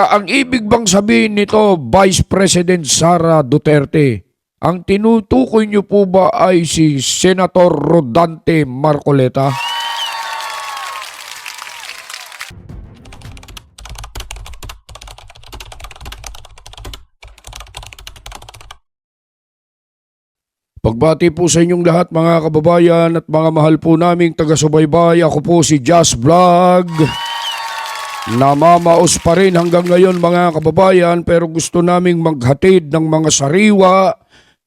Ang ibig bang sabihin nito, Vice President Sara Duterte, ang tinutukoy niyo po ba ay si Senator Rodante Marcoleta? Pagbati po sa inyong lahat mga kababayan at mga mahal po naming taga-subaybay. Ako po si Just Vlog. Namamaos pa rin hanggang ngayon mga kababayan, pero gusto naming maghatid ng mga sariwa,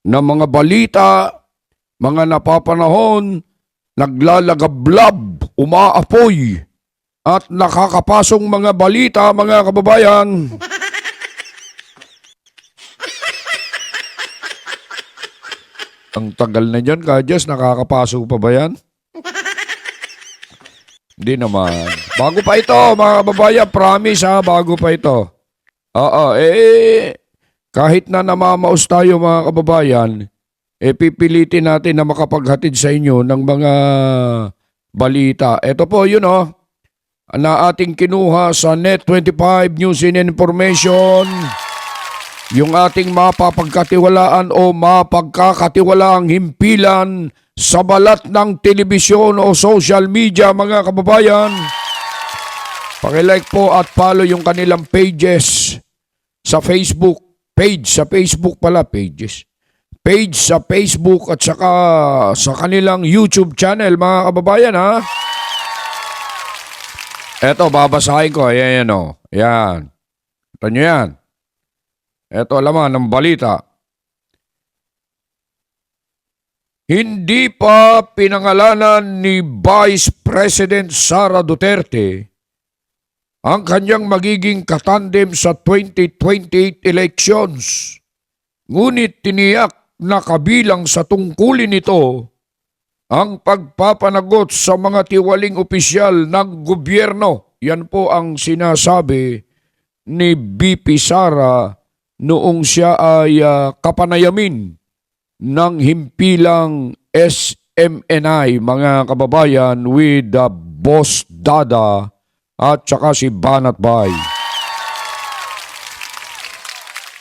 ng mga balita, mga napapanahon, naglalagablab, umaapoy at nakakapasong mga balita mga kababayan. Ang tagal na dyan, Kadyas, nakakapasok pa ba yan? Hindi naman. Bago pa ito, mga kababayan, promise ha, bago pa ito. Oo, kahit na namamaos tayo mga kababayan, pipilitin natin na makapaghatid sa inyo ng mga balita. Ito po, yun na ating kinuha sa Net25 News and Information. Yung ating mapapagkatiwalaan o mapagkakatiwalaang himpilan sa balat ng telebisyon o social media mga kababayan. Pakilike po at follow yung kanilang pages sa Facebook. Page sa Facebook pala, pages. Page sa Facebook at saka sa kanilang YouTube channel mga kababayan ha. Eto, babasahin ko. Ayan o. Ayan. Ito nyo yan. Ito laman ng balita. Hindi pa pinangalanan ni Vice President Sara Duterte ang kanyang magiging katandem sa 2028 elections. Ngunit tiniyak na kabilang sa tungkulin nito ang pagpapanagot sa mga tiwaling opisyal ng gobyerno. Yan po ang sinasabi ni VP Sara noong siya ay kapanayamin ng himpilang SMNI mga kababayan with Boss Dada at saka si Banat Bay.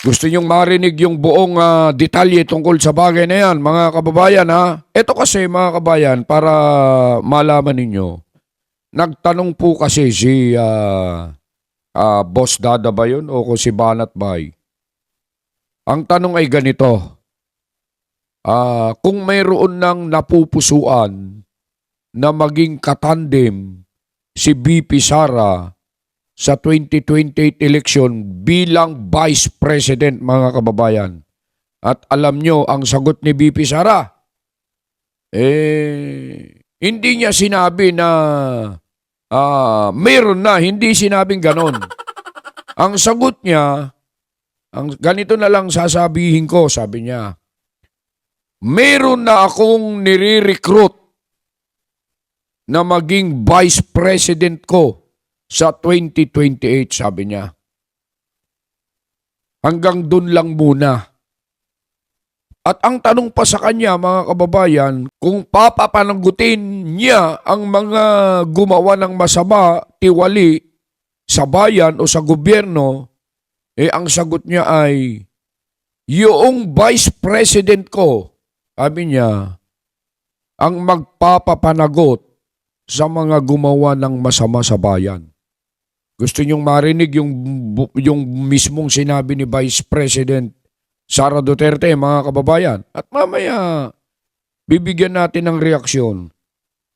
Gusto nyong marinig yung buong detalye tungkol sa bagay na yan mga kababayan ha? Ito kasi mga kababayan para malaman ninyo. Nagtanong po kasi si Boss Dada ba yun o si Banat Bay? Ang tanong ay ganito, kung mayroon ng napupusuan na maging katandem si VP Sara sa 2028 election bilang Vice President mga kababayan. At alam nyo ang sagot ni VP Sara, hindi niya sinabi na mayroon na, hindi sinabing ganon. Ang sagot niya, ganito na lang sasabihin ko, sabi niya. Meron na akong nire-recruit na maging Vice President ko sa 2028, sabi niya. Hanggang dun lang muna. At ang tanong pa sa kanya, mga kababayan, kung papapanagutin niya ang mga gumawa ng masama, tiwali sa bayan o sa gobyerno, ang sagot niya ay, yung Vice President ko, sabi niya, ang magpapapanagot sa mga gumawa ng masama sa bayan. Gusto niyong marinig yung mismong sinabi ni Vice President Sara Duterte, mga kababayan? At mamaya, bibigyan natin ng reaksyon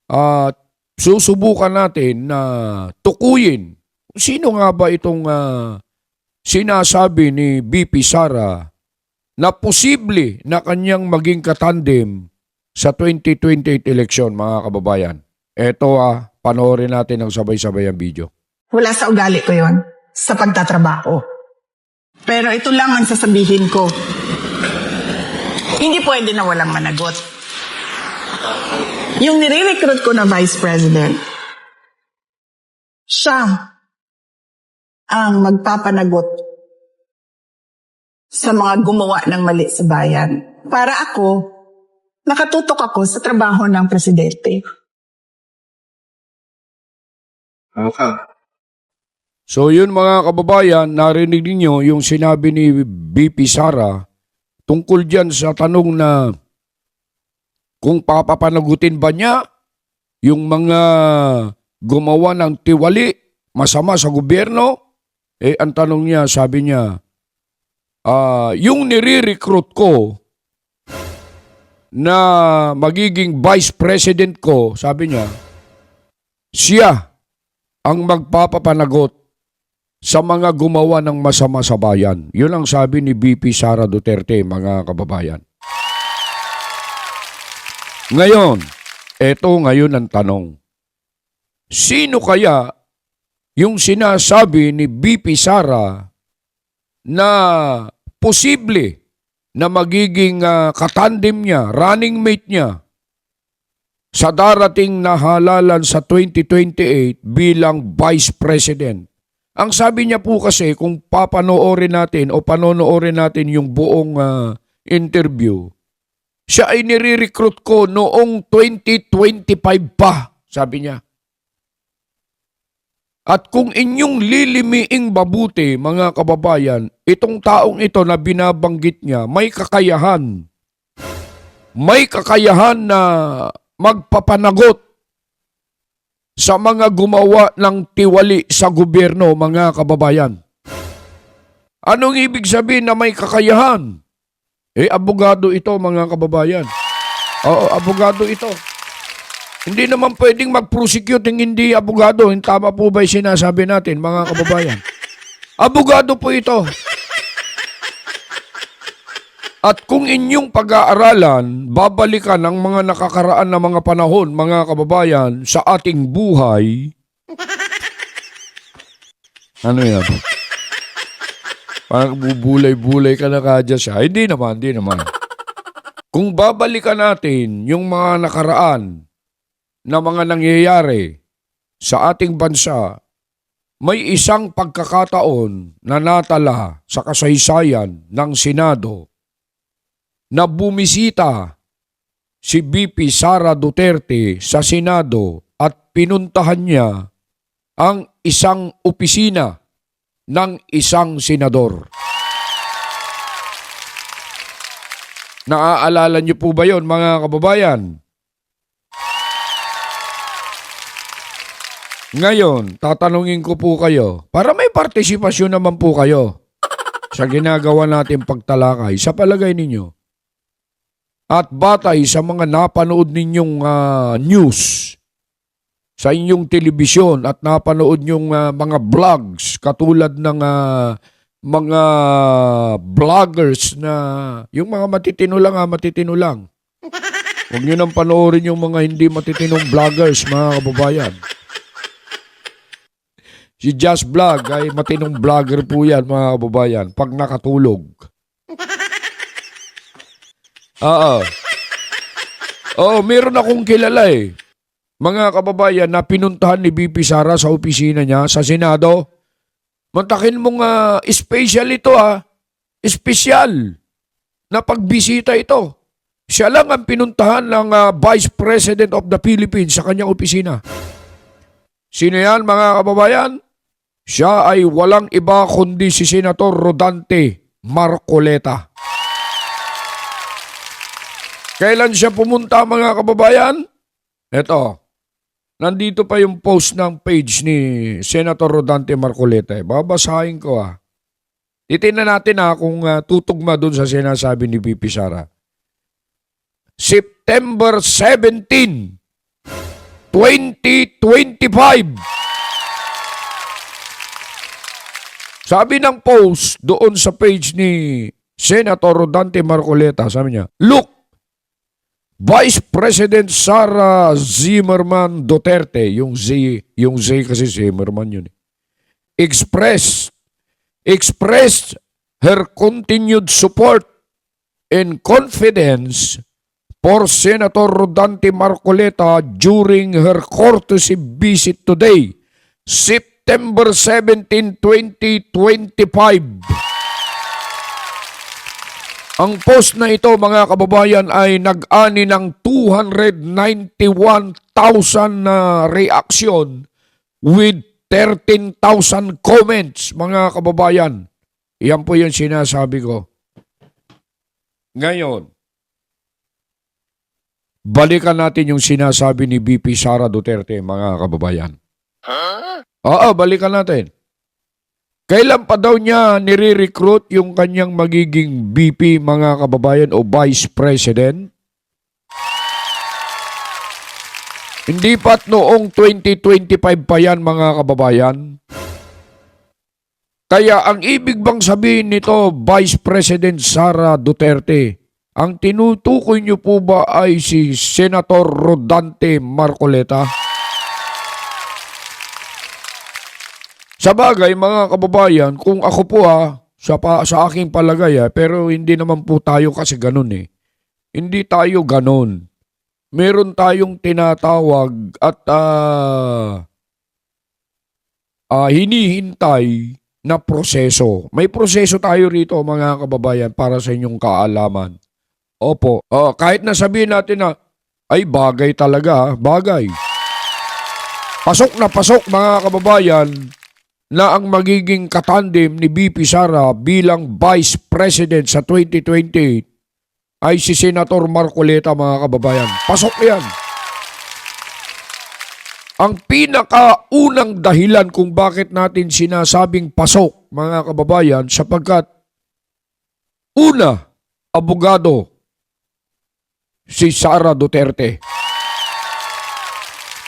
at susubukan natin na tukuyin sino nga ba itong sinasabi ni VP Sara na posible na kanyang maging katandem sa 2028 election, mga kababayan. Ito panoorin natin ang sabay-sabay ang video. Wala sa ugali ko yon sa pagtatrabaho. Pero ito lang ang sasabihin ko. Hindi pwede na walang managot. Yung nire-recruit ko na Vice President, siya ang magpapanagot sa mga gumawa ng mali sa bayan. Para ako, nakatutok ako sa trabaho ng presidente. Okay. So yun mga kababayan, narinig ninyo yung sinabi ni BP Sara tungkol dyan sa tanong na kung papapanagutin ba niya yung mga gumawa ng tiwali, masama sa gobyerno. Ang tanong niya, sabi niya, yung nire-recruit ko na magiging vice president ko, sabi niya, siya ang magpapapanagot sa mga gumawa ng masama sa bayan. Yun ang sabi ni BP Sara Duterte, mga kababayan. Ngayon, ngayon ang tanong. Sino kaya yung sinasabi ni BP Sara na posible na magiging katandem niya, running mate niya sa darating na halalan sa 2028 bilang Vice President? Ang sabi niya po kasi kung papanoorin natin o panonoorin natin yung buong interview, siya ay nire-recruit ko noong 2025 pa, sabi niya. At kung inyong lilimiing mabuti, mga kababayan, itong taong ito na binabanggit niya, may kakayahan. May kakayahan na magpapanagot sa mga gumawa ng tiwali sa gobyerno, mga kababayan. Anong ibig sabihin na may kakayahan? Abogado ito, mga kababayan. Oo, abogado ito. Hindi naman pwedeng mag-prosecute ng hindi abogado. Tama po ba yung sinasabi natin, mga kababayan? Abogado po ito. At kung inyong pag-aaralan, babalikan ang mga nakakaraan na mga panahon, mga kababayan, sa ating buhay. Ano yan? Parang bubulay-bulay ka na kadya siya. Hindi naman. Kung babalikan natin yung mga nakaraan na mga nangyayari sa ating bansa, may isang pagkakataon na natala sa kasaysayan ng Senado na bumisita si BP Sara Duterte sa Senado at pinuntahan niya ang isang opisina ng isang senador. Naaalala niyo po ba yon, mga kababayan? Ngayon, tatanungin ko po kayo, para may partisipasyon naman po kayo sa ginagawa natin pagtalakay, sa palagay ninyo, at batay sa mga napanood ninyong news sa inyong telebisyon at napanood nyong mga vlogs katulad ng mga vloggers na yung mga matitino lang. Huwag nyo nang panoorin yung mga hindi matitinong vloggers, mga kababayan. Si Just Vlog ay matinong vlogger po yan, mga kababayan, pag nakatulog. Meron akong kilala mga kababayan na pinuntahan ni BP Sara sa opisina niya sa Senado. Mantakin mong special ito Espesyal na pagbisita ito. Siya lang ang pinuntahan ng Vice President of the Philippines sa kanyang opisina. Sino yan, mga kababayan? Siya ay walang iba kundi si Senator Rodante Marcoleta. Kailan siya pumunta, mga kababayan? Eto, nandito pa yung post ng page ni Senator Rodante Marcoleta. Babasahin ko Titingnan natin kung tutugma dun sa sinasabi ni BP Sara. September 17, 2025. Sabi ng post doon sa page ni Senator Rodante Marcoleta, sabi niya, "Look, Vice President Sara Zimmerman Duterte," yung Z kasi Zimmerman yun, expressed her continued support and confidence for Senator Rodante Marcoleta during her courtesy visit today, September 17, 2025. Ang post na ito, mga kababayan, ay nag-ani ng 291,000 na reaksyon with 13,000 comments, mga kababayan. Yan po yung sinasabi ko. Ngayon, balikan natin yung sinasabi ni VP Sara Duterte, mga kababayan. Oo, balikan natin. Kailan pa daw niya nire-recruit yung kanyang magiging VP, mga kababayan, o Vice President? Hindi pa't noong 2025 pa yan, mga kababayan. Kaya ang ibig bang sabihin nito, Vice President Sara Duterte, ang tinutukoy niyo po ba ay si Senator Rodante Marcoleta? Sa bagay, mga kababayan, kung ako po sa aking palagay pero hindi naman po tayo kasi ganun eh. Hindi tayo ganun. Meron tayong tinatawag at hinihintay na proseso. May proseso tayo rito, mga kababayan, para sa inyong kaalaman. Opo, kahit na sabihin natin na, ay bagay talaga, bagay. Pasok na pasok, mga kababayan, na ang magiging katandem ni VP Sara bilang Vice President sa 2028 ay si Senator Marcoleta, mga kababayan. Pasok yan. Ang pinakaunang dahilan kung bakit natin sinasabing pasok, mga kababayan, sapagkat una, abogado si Sara Duterte.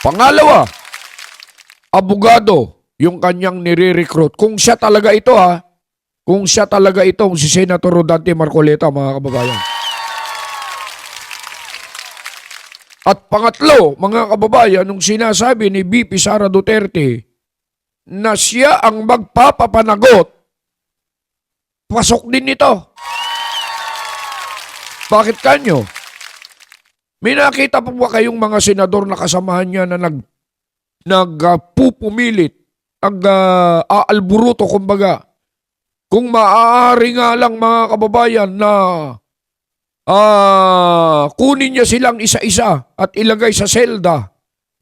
Pangalawa, abogado yung kanyang nire-recruit. Kung siya talaga ito kung siya talaga itong si Senator Rodante Marcoleta, mga kababayan. At pangatlo, mga kababayan, nung sinasabi ni VP Sara Duterte na siya ang magpapapanagot, pasok din ito. Bakit kanyo? May nakita po ba kayong mga senador na kasamahan niya na nagpupumilit, aalburuto, kumbaga? Kung maaari nga lang, mga kababayan, na kunin niya silang isa-isa at ilagay sa selda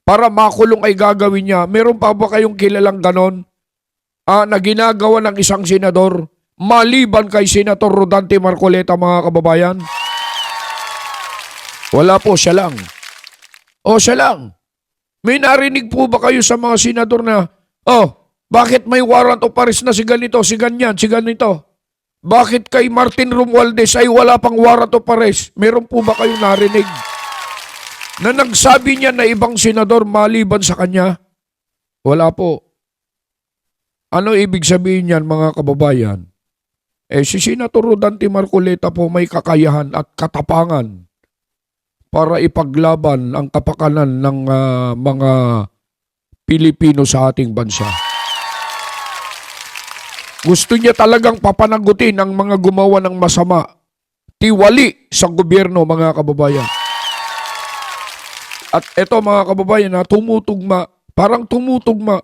para makulong ay gagawin niya. Meron pa ba kayong kilalang ganon na ginagawa ng isang senador maliban kay Senator Rodante Marcoleta, mga kababayan? Wala po, siya lang. Siya lang. May narinig po ba kayo sa mga senador na, bakit may warrant of arrest na si ganito, si ganyan, si ganito? Bakit kay Martin Romualdez ay wala pang warrant of arrest? Meron po ba kayong narinig na nagsabi niya na ibang senador maliban sa kanya? Wala po. Ano ibig sabihin niyan, mga kababayan? Si Senator Rodante Marcoleta po may kakayahan at katapangan para ipaglaban ang kapakanan ng mga Pilipino sa ating bansa. Gusto niya talagang papanagutin ang mga gumawa ng masama, tiwali sa gobyerno, mga kababayan. At eto, mga kababayan, parang tumutugma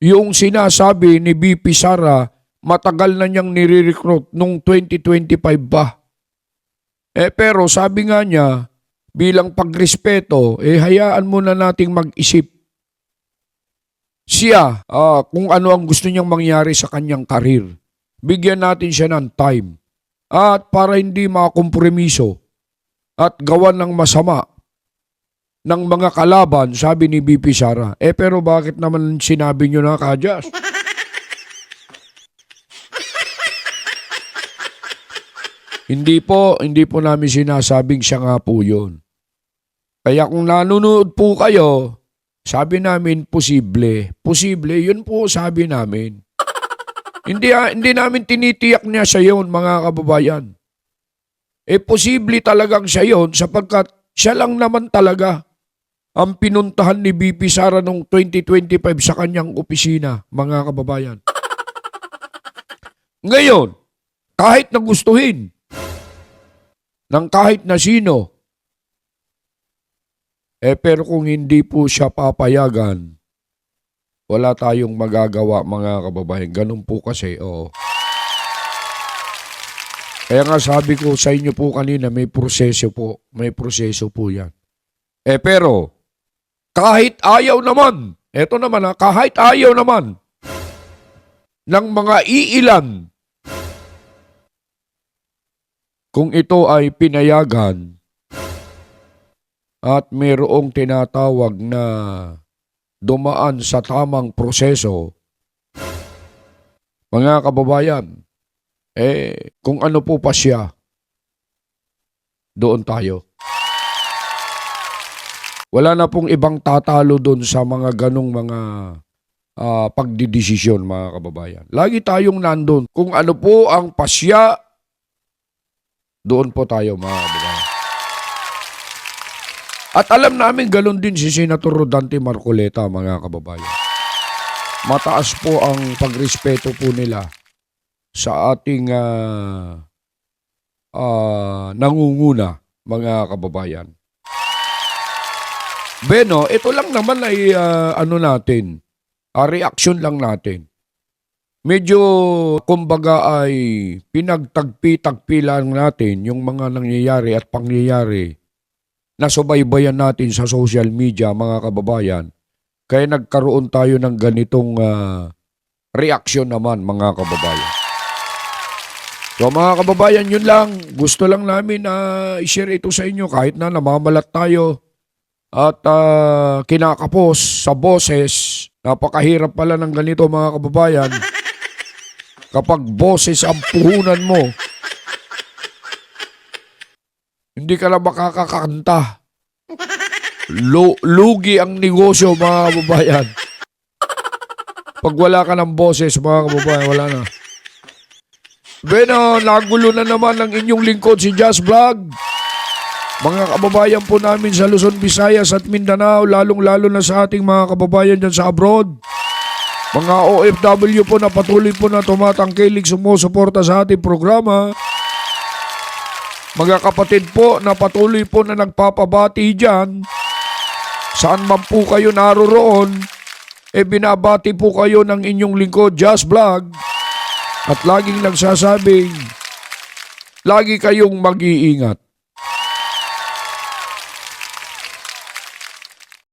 yung sinasabi ni VP Sara, matagal na niyang nire-recruit nung 2025 ba. Pero sabi nga niya, bilang pagrespeto, hayaan muna nating mag-isip siya kung ano ang gusto niyang mangyari sa kanyang karir. Bigyan natin siya ng time. At para hindi makompromiso at gawan ng masama ng mga kalaban, sabi ni VP Sara. Pero bakit naman sinabi niyo na, Kajas? Hindi po namin sinasabing siya nga po yun. Kaya kung nanonood po kayo, sabi namin, posible. Posible, yun po sabi namin. Hindi namin tinitiyak niya siya yun, mga kababayan. Posible talagang siya yun sapagkat siya lang naman talaga ang pinuntahan ni VP Sara noong 2025 sa kanyang opisina, mga kababayan. Ngayon, kahit na gustuhin ng kahit na sino, pero kung hindi po siya papayagan, wala tayong magagawa, mga kababayan. Ganun po kasi, Kaya nga sabi ko sa inyo po kanina, may proseso po. May proseso po yan. Pero, kahit ayaw naman, Eto naman kahit ayaw naman ng mga iilan, kung ito ay pinayagan at mayroong tinatawag na dumaan sa tamang proseso, mga kababayan, kung ano po pa siya, doon tayo. Wala na pong ibang tatalo doon sa mga ganong mga pagdidesisyon, mga kababayan. Lagi tayong nandun. Kung ano po ang pasya, doon po tayo, mga kababayan. At alam namin galon din si Senator Rodante Marcoleta, mga kababayan. Mataas po ang pagrespeto po nila sa ating nangunguna, mga kababayan. Beno, ito lang naman ay reaksyon lang natin. Medyo, kumbaga ay pinagtagpi-tagpi lang natin yung mga nangyayari at pangyayari na subaybayan natin sa social media, mga kababayan. Kaya nagkaroon tayo ng ganitong reaksyon naman, mga kababayan. So mga kababayan, yun lang. Gusto lang namin i-share ito sa inyo kahit na namamalat tayo at kinakapos sa boses. Napakahirap pala ng ganito, mga kababayan. Kapag boses ang puhunan mo, hindi ka na makakakanta. Lugi ang negosyo, mga kababayan. Pag wala ka ng boses, mga kababayan, wala na. Beno, nagulo na naman ang inyong lingkod si Just Vlog. Mga kababayan po namin sa Luzon, Visayas at Mindanao, lalong-lalo na sa ating mga kababayan dyan sa abroad. Mga OFW po na patuloy po na tumatangkilik sumusuporta sa ating programa. Mga kapatid po na patuloy po na nagpapabati dyan. Saan man po kayo naroroon, binabati po kayo ng inyong lingkod, Just Vlog. At laging nagsasabing, lagi kayong mag-iingat.